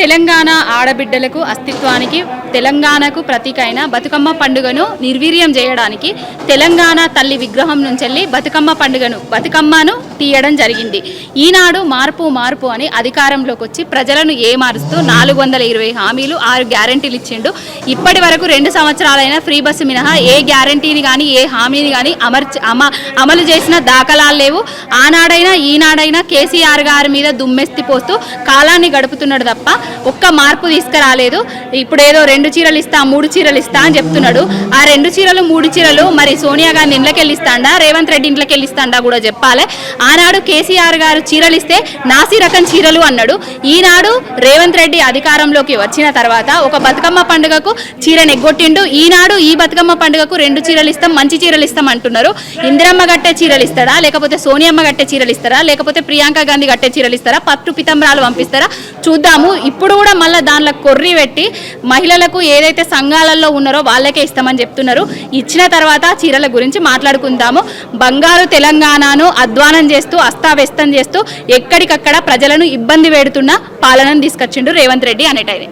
తెలంగాణ ఆడబిడ్డలకు అస్తిత్వానికి తెలంగాణకు ప్రతీక అయిన బతుకమ్మ పండుగను నిర్వీర్యం చేయడానికి తెలంగాణ తల్లి విగ్రహం నుంచి బతుకమ్మను తీయడం జరిగింది. ఈనాడు మార్పు అని అధికారంలోకి వచ్చి ప్రజలను ఏమారుస్తూ 420 హామీలు 6 గ్యారంటీలు ఇచ్చిండు. ఇప్పటి వరకు 2 సంవత్సరాలైన ఫ్రీ బస్సు మినహా ఏ గ్యారంటీని కానీ ఏ హామీని కానీ అమలు చేసిన దాఖలాలు లేవు. ఆనాడైనా ఈనాడైనా కేసీఆర్ గారి మీద దుమ్మెస్తి పోస్తూ కాలాన్ని గడుపుతున్నాడు తప్ప ఒక్క మార్పు తీసుకురాలేదు. ఇప్పుడు ఏదో 2 చీరలు ఇస్తా 3 చీరలు ఇస్తా అని చెప్తున్నాడు. ఆ 2 చీరలు 3 చీరలు మరి సోనియా గాంధీ ఇంట్లోకెళ్ళిస్తాడా, రేవంత్ రెడ్డి ఇంట్లోకెళ్ళిస్తాడా కూడా చెప్పాలి. ఆనాడు కేసీఆర్ గారు చీరలు ఇస్తే నాసి రకం చీరలు అన్నాడు. ఈనాడు రేవంత్ రెడ్డి అధికారంలోకి వచ్చిన తర్వాత ఒక బతుకమ్మ పండుగకు చీరను ఎగ్గొట్టిండు. ఈనాడు ఈ బతుకమ్మ పండుగకు 2 చీరలు ఇస్తాం, మంచి చీరలు ఇస్తాం అంటున్నారు. ఇందిరమ్మ గట్టే చీరలు ఇస్తారా, లేకపోతే సోనియమ్మ గట్టే చీరలు ఇస్తారా, లేకపోతే ప్రియాంక గాంధీ గట్టే చీరలు ఇస్తారా, పట్టు పితంబరాలు పంపిస్తారా చూద్దాము. ఇప్పుడు కూడా మళ్ళీ దానిలో కొర్రి పెట్టి మహిళలకు ఏదైతే సంఘాలలో ఉన్నారో వాళ్ళకే ఇస్తామని చెప్తున్నారు. ఇచ్చిన తర్వాత చీరల గురించి మాట్లాడుకుందాము. బంగారు తెలంగాణను అధ్వానం చేస్తూ అస్తావ్యస్తం చేస్తూ ఎక్కడికక్కడ ప్రజలను ఇబ్బంది పెడుతున్న పాలనను తీసుకొచ్చిండు రేవంత్ రెడ్డి అనేటైన.